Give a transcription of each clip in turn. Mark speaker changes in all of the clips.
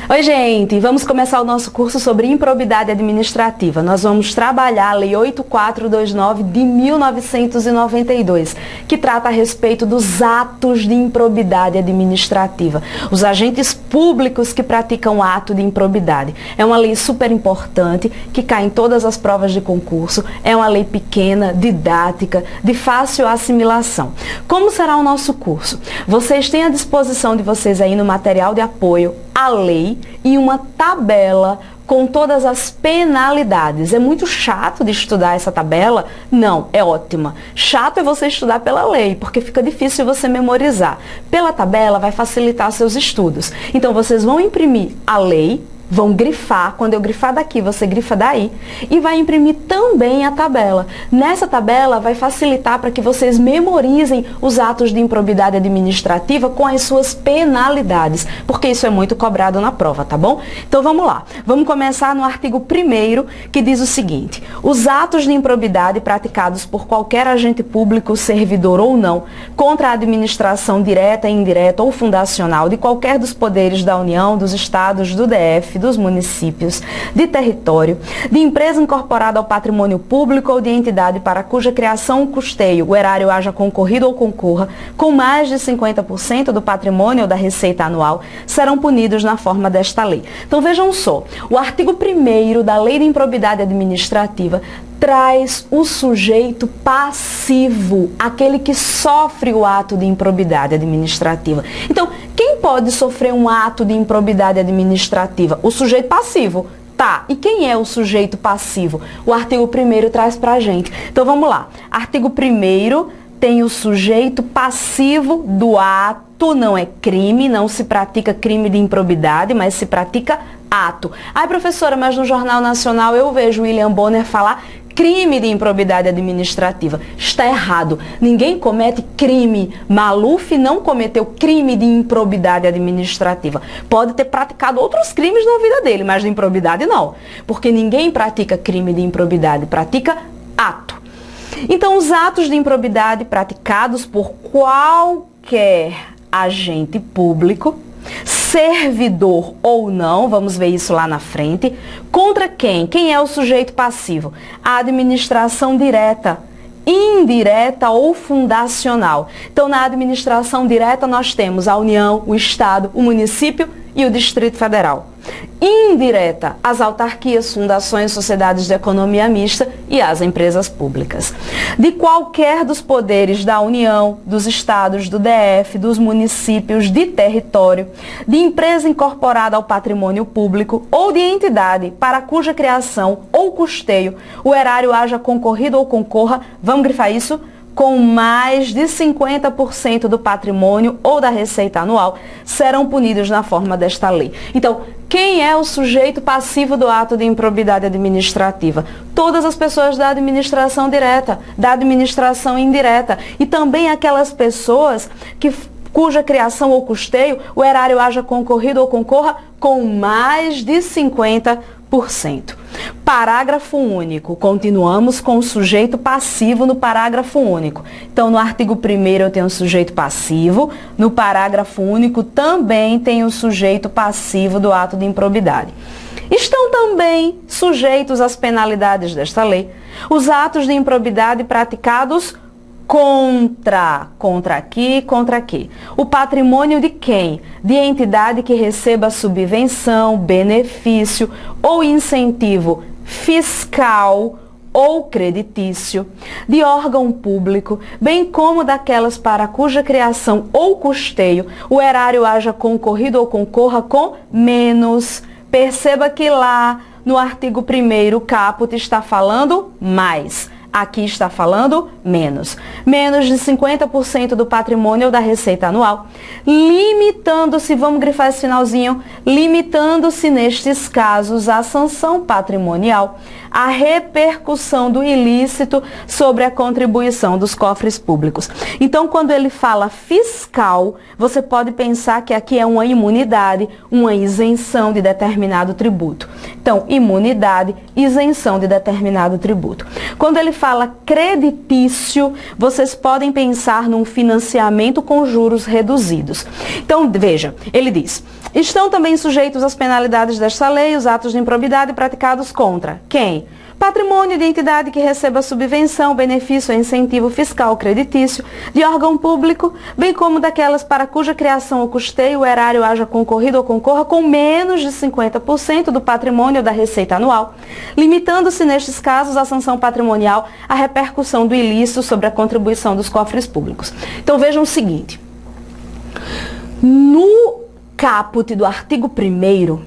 Speaker 1: Oi, gente! Vamos começar o nosso curso sobre improbidade administrativa. Nós vamos trabalhar a Lei 8429 de 1992, que trata a respeito dos atos de improbidade administrativa, os agentes públicos que praticam ato de improbidade. É uma lei super importante, que cai em todas as provas de concurso, é uma lei pequena, didática, de fácil assimilação. Como será o nosso curso? Vocês têm à disposição de vocês aí no material de apoio a lei e uma tabela com todas as penalidades. É muito chato de estudar essa tabela? Não, é ótima. Chato é você estudar pela lei, porque fica difícil você memorizar. Pela tabela vai facilitar seus estudos. Então vocês vão imprimir a lei, vão grifar, quando eu grifar daqui, você grifa daí, e vai imprimir também a tabela. Nessa tabela vai facilitar para que vocês memorizem os atos de improbidade administrativa com as suas penalidades, porque isso é muito cobrado na prova, tá bom? Então vamos lá. Vamos começar no artigo 1º, que diz o seguinte: os atos de improbidade praticados por qualquer agente público, servidor ou não, contra a administração direta, indireta ou fundacional de qualquer dos poderes da União, dos Estados, do DF, dos municípios, de território, de empresa incorporada ao patrimônio público ou de entidade para cuja criação ou custeio o erário haja concorrido ou concorra com mais de 50% do patrimônio ou da receita anual, serão punidos na forma desta lei. Então vejam só, o artigo 1º da Lei de Improbidade Administrativa traz o sujeito passivo, aquele que sofre o ato de improbidade administrativa. Então, quem pode sofrer um ato de improbidade administrativa? O sujeito passivo. Tá, e quem é o sujeito passivo? O artigo 1º traz pra gente. Então vamos lá. Artigo 1º tem o sujeito passivo do ato, não é crime, não se pratica crime de improbidade, mas se pratica ato. Ai, professora, mas no Jornal Nacional eu vejo William Bonner falar crime de improbidade administrativa. Está errado. Ninguém comete crime. Maluf não cometeu crime de improbidade administrativa. Pode ter praticado outros crimes na vida dele, mas de improbidade não. Porque ninguém pratica crime de improbidade, pratica ato. Então, os atos de improbidade praticados por qualquer agente público, servidor ou não, vamos ver isso lá na frente, contra quem? Quem é o sujeito passivo? A administração direta, indireta ou fundacional. Então, na administração direta nós temos a União, o Estado, o município e o Distrito Federal. Indireta, as autarquias, fundações, sociedades de economia mista e as empresas públicas. De qualquer dos poderes da União, dos estados, do DF, dos municípios, de território, de empresa incorporada ao patrimônio público ou de entidade para cuja criação ou custeio o erário haja concorrido ou concorra, vamos grifar isso, com mais de 50% do patrimônio ou da receita anual, serão punidos na forma desta lei. Então, quem é o sujeito passivo do ato de improbidade administrativa? Todas as pessoas da administração direta, da administração indireta e também aquelas pessoas cuja criação ou custeio o erário haja concorrido ou concorra com mais de 50%. Parágrafo único. Continuamos com o sujeito passivo no parágrafo único. Então, no artigo 1º eu tenho o sujeito passivo, no parágrafo único também tem o sujeito passivo do ato de improbidade. Estão também sujeitos às penalidades desta lei os atos de improbidade praticados contra aqui, o patrimônio de quem? De entidade que receba subvenção, benefício ou incentivo fiscal ou creditício, de órgão público, bem como daquelas para cuja criação ou custeio o erário haja concorrido ou concorra com menos. Perceba que lá no artigo 1º o caput está falando mais. Aqui está falando menos. Menos de 50% do patrimônio ou da receita anual, limitando-se, vamos grifar esse finalzinho, limitando-se nestes casos a sanção patrimonial, a repercussão do ilícito sobre a contribuição dos cofres públicos. Então, quando ele fala fiscal, você pode pensar que aqui é uma imunidade, uma isenção de determinado tributo. Então, imunidade, isenção de determinado tributo. Quando ele fala creditício, vocês podem pensar num financiamento com juros reduzidos. Então, veja, ele diz: estão também sujeitos às penalidades desta lei os atos de improbidade praticados contra quem? Patrimônio de entidade que receba subvenção, benefício ou incentivo fiscal creditício de órgão público, bem como daquelas para cuja criação ou custeio o erário haja concorrido ou concorra com menos de 50% do patrimônio ou da receita anual, limitando-se nestes casos a sanção patrimonial à repercussão do ilícito sobre a contribuição dos cofres públicos. Então vejam o seguinte, no caput do artigo 1º,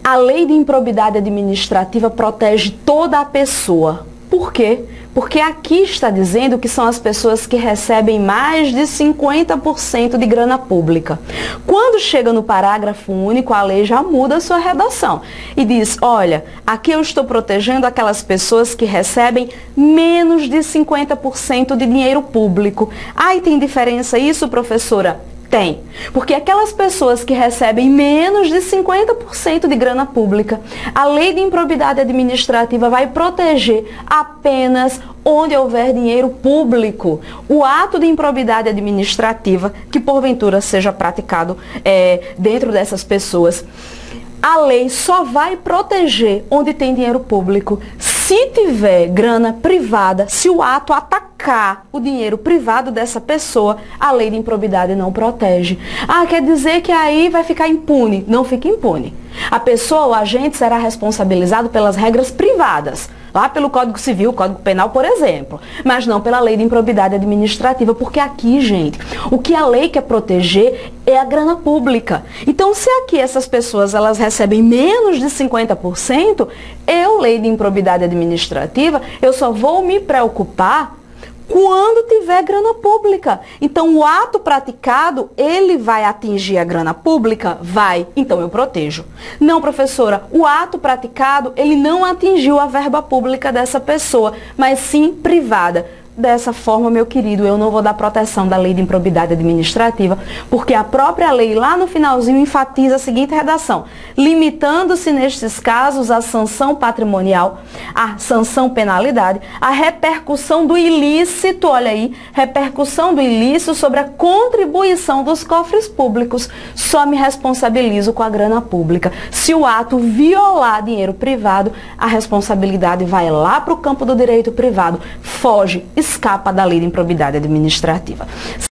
Speaker 1: a lei de improbidade administrativa protege toda a pessoa. Por quê? Porque aqui está dizendo que são as pessoas que recebem mais de 50% de grana pública. Quando chega no parágrafo único, a lei já muda a sua redação e diz: olha, aqui eu estou protegendo aquelas pessoas que recebem menos de 50% de dinheiro público. Aí tem diferença isso, professora? Tem, porque aquelas pessoas que recebem menos de 50% de grana pública, a lei de improbidade administrativa vai proteger apenas onde houver dinheiro público. O ato de improbidade administrativa que porventura seja praticado dentro dessas pessoas, a lei só vai proteger onde tem dinheiro público. Se tiver grana privada, se o ato atacar o dinheiro privado dessa pessoa, a lei de improbidade não protege. Ah, quer dizer que aí vai ficar impune? Não fica impune. A pessoa, o agente, será responsabilizado pelas regras privadas, lá pelo Código Civil, Código Penal, por exemplo, mas não pela lei de improbidade administrativa, porque aqui, gente, o que a lei quer proteger é a grana pública. Então, se aqui essas pessoas elas recebem menos de 50%, lei de improbidade administrativa, eu só vou me preocupar quando tiver grana pública. Então, o ato praticado, ele vai atingir a grana pública? Vai. Então, eu protejo. Não, professora, o ato praticado, ele não atingiu a verba pública dessa pessoa, mas sim privada. Dessa forma, meu querido, eu não vou dar proteção da lei de improbidade administrativa, porque a própria lei, lá no finalzinho, enfatiza a seguinte redação: limitando-se nestes casos a sanção patrimonial, a sanção penalidade, a repercussão do ilícito, olha aí, repercussão do ilícito sobre a contribuição dos cofres públicos. Só me responsabilizo com a grana pública. Se o ato violar dinheiro privado, a responsabilidade vai lá para o campo do direito privado, foge, escapa da lei de improbidade administrativa.